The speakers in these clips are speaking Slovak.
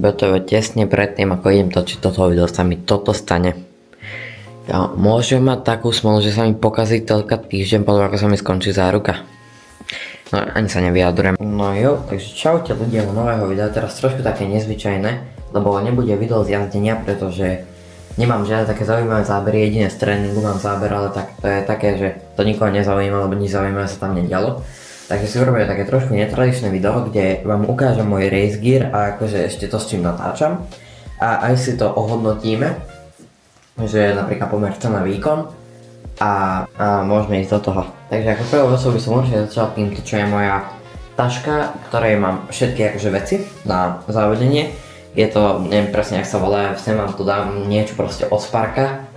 BTV tesne predtým, ako idem točiť toto video, sa mi toto stane. Ja môžem mať takú smolu, že sa mi pokazí telka týždeň potom, ako sa mi skončí záruka. No, ani sa nevyjadrujem. No jo, takže čaute ľudia u nového videa, teraz trošku také nezvyčajné, lebo nebude video z jazdenia, pretože nemám žiadne také zaujímavé zábery, jediné z tréningu mám záber, ale tak to je také, že to nikoho nezaujíma, lebo nič zaujímavé sa tam nedialo. Takže si urobím také trošku netradičné video, kde vám ukážem môj race gear a akože ešte to, s čím natáčam. A aj si to ohodnotíme, že napríklad pomer cena výkon a môžeme ísť do toho. Takže ako prvú vecou by som určite začal týmto, čo je moja taška, ktorej mám všetky akože veci na závodenie. Je to, neviem presne jak sa volá, sem vám tu dám niečo proste od Sparka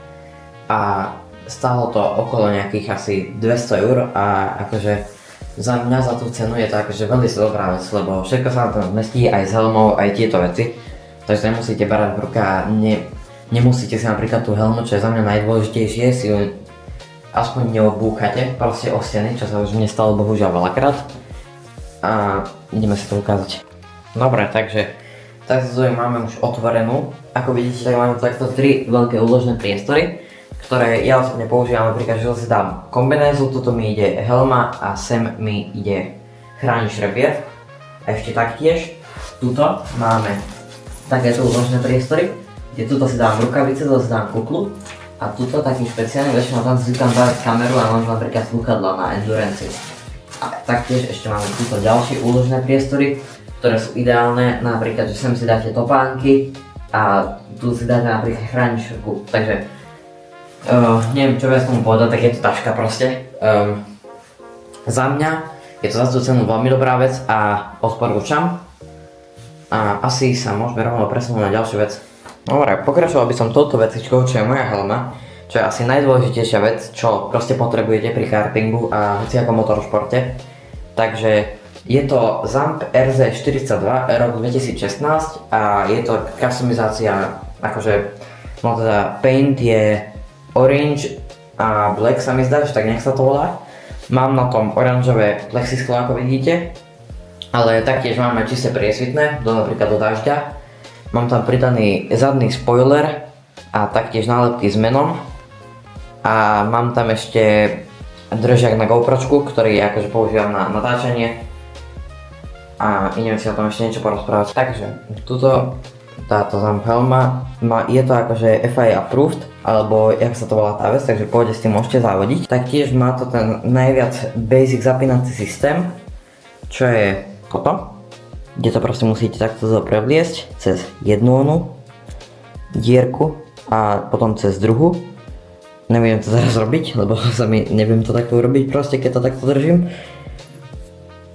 a stálo to okolo nejakých asi 200 € a akože za mňa za tú cenu je to akože veľmi dobrá vec, lebo všetko sa na tom zmestí, aj s helmou, aj tieto veci. Takže nemusíte brať v ruke a nemusíte si napríklad tú helmu, čo je za mňa najdôležitejšie, si ju aspoň neobúchate, proste o steny, čo sa už mne stalo bohužiaľ veľakrát. A ideme si to ukázať. Dobre, takže takto máme už otvorenú. Ako vidíte, tak máme takto 3 veľké úložné priestory, ktoré ja osobne používam, napríklad, že si dám kombinézu, tuto mi ide helma a sem mi ide chránič rebier. A ešte taktiež, tuto máme takéto úložné priestory, kde tuto si dám rukavice, tuto si dám kuklu a tuto takým špeciálnym väčšinou tam zvykám dávať kameru a mám napríklad slúchadlá na endurance. A taktiež ešte máme tuto ďalšie úložné priestory, ktoré sú ideálne, napríklad, že sem si dáte topánky a tu si dáte napríklad chráničku, takže neviem čo viac tomu povedať, tak je to taška proste. Za mňa je to za tú cenu veľmi dobrá vec a odporúčam. A asi sa môžeme rovno presunúť na ďalšiu vec. Dobre, pokračoval by som touto vecičkou, čo je moja helma, čo je asi najdôležitejšia vec, čo proste potrebujete pri kartingu a hociakom motoršporte. Takže je to ZAMP RZ42 rok 2016 a je to customizácia, akože, no teda paint je orange a black sa mi zdá, že tak nech sa to volá. Mám na tom oranžové plexisklo, ako vidíte, ale taktiež máme čisté priesvitné, napríklad do dažďa. Mám tam pridaný zadný spoiler a taktiež nálepky s menom. A mám tam ešte držiak na GoPročku, ktorý akože používam na natáčanie. A idem si o tom ešte niečo porozprávať. Takže, tuto táto ZAMP helma, je to akože FIA approved, alebo jak sa to volá tá vec, takže pôjde s tým môžete zavodiť. Taktiež má to ten najviac basic zapínací systém, čo je toto, kde to proste musíte takto prevliesť cez jednu dierku a potom cez druhú. Neviem to teraz robiť, lebo neviem to takto urobiť proste, keď to takto držím.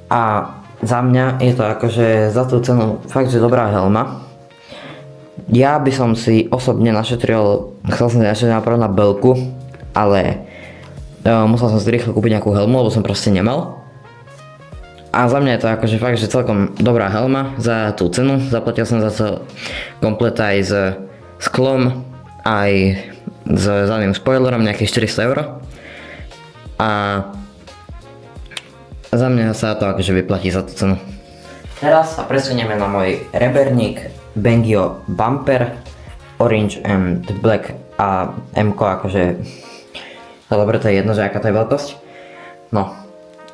A za mňa je to akože za tú cenu fakt, že dobrá helma. Ja by som si osobne našetril, chcel som si našetriť napravo na belku, ale musel som si rýchlo kúpiť nejakú helmu, lebo som proste nemal. A za mňa je to akože fakt, že celkom dobrá helma za tú cenu. Zaplatil som za to komplet aj s sklom, aj s zadným spoilerom, nejakých 400 €. A za mňa sa to akože vyplatí za tú cenu. Teraz sa presunieme na môj reberník Bangio Bumper Orange and Black a M-ko akože, no dobre, to je jedno, že aká to je veľkosť. No,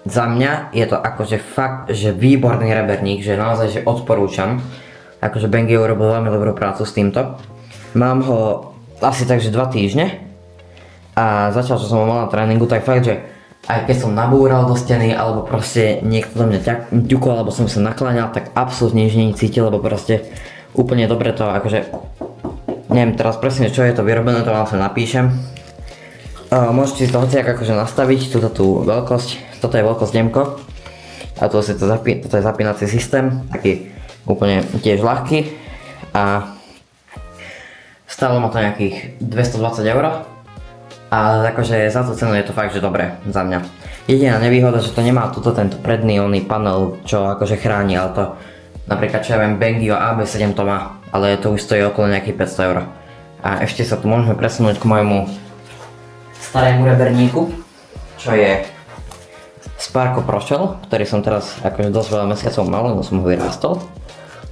za mňa je to akože fakt, že výborný reberník, že naozaj, že odporúčam. Akože Bangio urobil veľmi dobrú prácu s týmto. Mám ho asi takže 2 týždne a začal, čo som ho mal na tréningu, tak fakt, že aj keď som nabúral do steny, alebo proste niekto do mňa ťukol, alebo som sa nakláňal, tak absolútne nič necítil, lebo proste úplne dobre to akože, neviem teraz presne čo je to vyrobené, to vám sa napíšem. Môžete si to hociak akože nastaviť, tú veľkosť, toto je veľkosť M-ko a toto je zapínací systém, taký úplne tiež ľahký a stálo ma to nejakých 220 €. Ale akože za tú cenu je to fakt, že dobré za mňa. Jediná nevýhoda, že to nemá tento predný panel, čo akože chráni, ale to napríklad čo ja viem, Bangio AB7 to má, ale to už stojí okolo nejakých 500 €. A ešte sa tu môžeme presunúť k môjmu starému reberníku, čo je Sparko Pro Shell, ktorý som teraz akože dosť veľa mesiacov mal, lebo som ho vyrástol.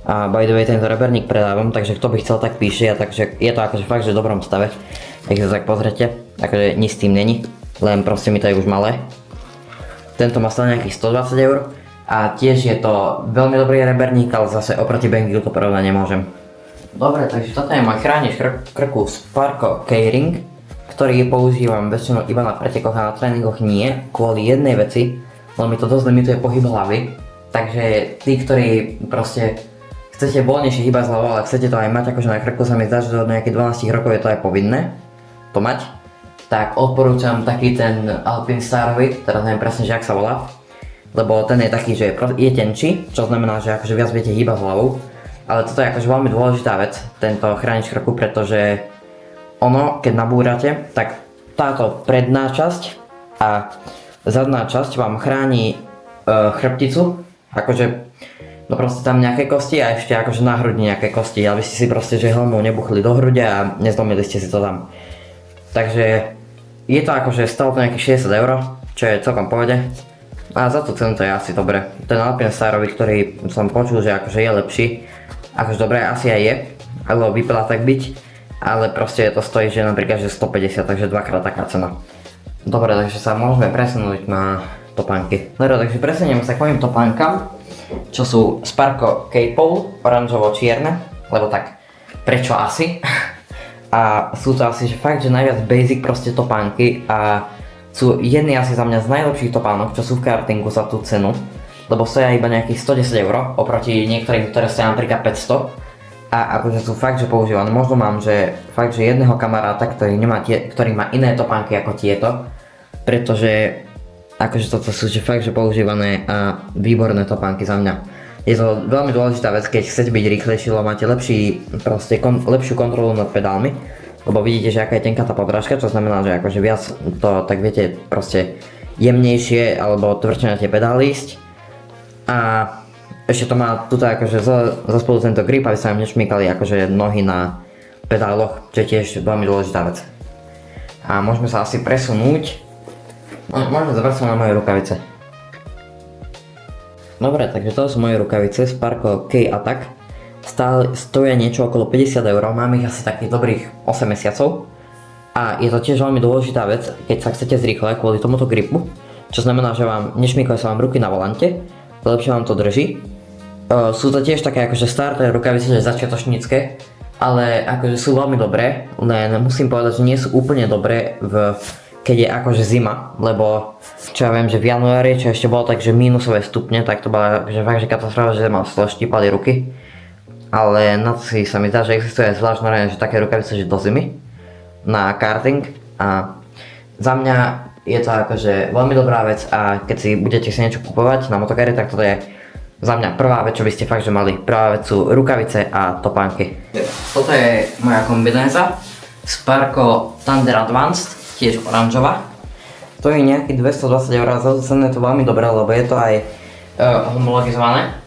A by the way, tento reberník predávam, takže kto by chcel, tak píše, a takže je to akože fakt, že v dobrom stave. Ak to tak pozrete, akože nič s tým není, len proste mi to je už malé. Tento má stále nejakých 120 € a tiež je to veľmi dobrý reberník, ale zase oproti Banggood to porovnať nemôžem. Dobre, takže toto je môj chránič krku Sparco K-Ring, ktorý používam väčšinou iba na pretekoch a na tréningoch nie, kvôli jednej veci, lebo mi to dosť limituje pohyb hlavy. Takže tí, ktorí proste chcete voľnejšie hýbať hlavou, ale chcete to aj mať akože na krku, sa mi zdá, že od nejakých 12 rokov je to aj povinné to mať, tak odporúčam taký ten Alpinestarovi, teraz neviem presne, že ak sa volá, lebo ten je taký, že je tenčí, čo znamená, že akože viac viete hýbať hlavou, ale toto je akože veľmi dôležitá vec, tento chránič krku, pretože ono, keď nabúrate, tak táto predná časť a zadná časť vám chráni chrbticu, akože no proste tam nejaké kosti a ešte akože na hrudi nejaké kosti, aby ste si proste že helmou nebuchli do hrude a nezlomili ste si to tam. Takže je to akože stalo to nejakých 60 €, čo je celkom pohode. A za tú cenu to je asi dobre. Ten Alpinestarovi, ktorý som počul, že akože je lepší, akože dobre asi aj je, alebo vypadá tak byť, ale proste to stojí, že napríklad že 150, takže dvakrát taká cena. Dobre, takže sa môžeme presunúť na topánky. Dobre, takže presunieme sa k mojim topánkam, čo sú Sparco K-Pole, oranžovo-čierne, lebo tak prečo asi? A sú to asi že fakt, že najviac basic proste topánky a sú jedny asi za mňa z najlepších topánok, čo sú v kartingu za tú cenu, lebo stoja iba nejakých 110 € oproti niektorým, ktoré stoja napríklad 500 a akože sú fakt, že používané. Možno mám, že fakt, že jedného kamaráta, ktorý má iné topánky ako tieto, pretože akože toto sú že fakt, že používané a výborné topánky za mňa. Je to veľmi dôležitá vec, keď chcete byť rýchlejší, lebo máte lepšiu kontrolu nad pedálmi, lebo vidíte, že aká je tenká tá podrážka, čo znamená, že akože viac to tak viete proste jemnejšie alebo tvrdšie na tie pedály ísť. A ešte to má tuto akože zo spolu tento grip, aby sa vám nešmýkali akože nohy na pedáloch, čo je tiež veľmi dôležitá vec. A môžeme sa asi presunúť. Môžeme sa presunúť na moje rukavice. Dobre, takže to sú moje rukavice Sparco K-Attack. Stoja niečo okolo 50 €, mám ich asi takých dobrých 8 mesiacov. A je to tiež veľmi dôležitá vec, keď sa chcete zrýchlať kvôli tomuto gripu. Čo znamená, že vám nešmýkajú sa vám ruky na volante, lepšie vám to drží. Sú to tiež také akože starté rukavice, že začiatočnícke, ale akože sú veľmi dobré, len musím povedať, že nie sú úplne dobré keď je akože zima, lebo čo ja viem, že v januári, čo ešte bolo tak, že mínusové stupne, tak to bola že fakt, že katastrofa, že ma štípali ruky. Ale na to si sa mi zdá, že existuje zvláštne že také rukavice, že do zimy na karting a za mňa je to akože veľmi dobrá vec a keď si budete si niečo kupovať na motokare, tak toto je za mňa prvá vec, čo by ste fakt, že mali. Prvá vec sú rukavice a topánky. Toto je moja kombinéza Sparco Thunder Advanced, tiež oranžová. Stojí nejakých 220 €, za to cenu je to veľmi dobré, lebo je to aj homologizované,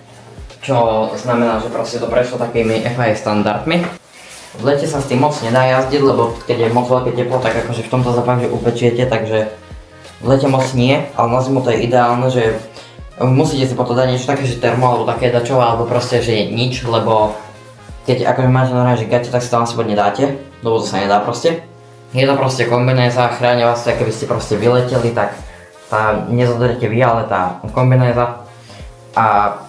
čo znamená, že proste to prešlo takými FIA standardmi. V lete sa s tým moc nedá jazdiť, lebo keď je moc veľké teplo, tak akože v tomto sa fakt, že upečiete, takže v lete moc nie, ale na zimu to je ideálne, že musíte si potom dať niečo také, že termo alebo také dačové, alebo proste, že nič, lebo keď akože máte normálne, že gate, tak si to na seba nedáte, lebo to sa nedá proste. Je to proste kombinéza, chránia vás, keby ste proste vyleteli, tak tá nezodrete vy, ale tá kombinéza. A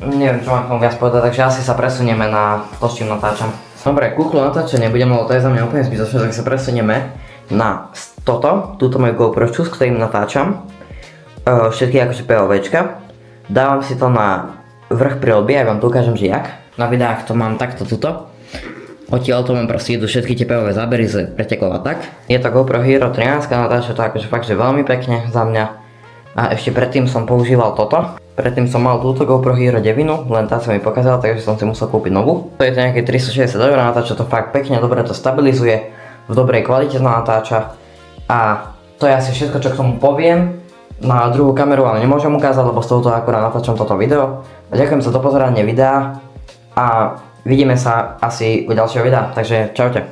neviem, čo mám k tomu viac povedať, takže asi sa presunieme na to, s čím natáčam. Dobre, kúchlo natáčanie budem, ale to je za mňa úplne zbytočné, tak sa presunieme na túto moju GoPročku, s ktorým natáčam. Všetky akože POVčka. Dávam si to na vrch prilby, aj vám tu ukážem, že jak. Na videách to mám takto tuto. Odtiaľ to mám proste idú všetky tie POV zábery z pretekov a tak. Je to GoPro Hero 13, natáča to akože fakt, že veľmi pekne za mňa. A ešte predtým som používal toto. Predtým som mal túto GoPro Hero 9, len tá sa mi pokazala, takže som si musel kúpiť novú. To je to nejaké 360 €, natáča to fakt pekne, dobre to stabilizuje, v dobrej kvalite to natáča. A to je asi všetko, čo k tomu poviem. Na druhú kameru ale nemôžem ukázať, lebo s touto akurát natáčam toto video. A ďakujem za dopozeranie videa a vidíme sa asi u ďalšieho videa, takže čaute.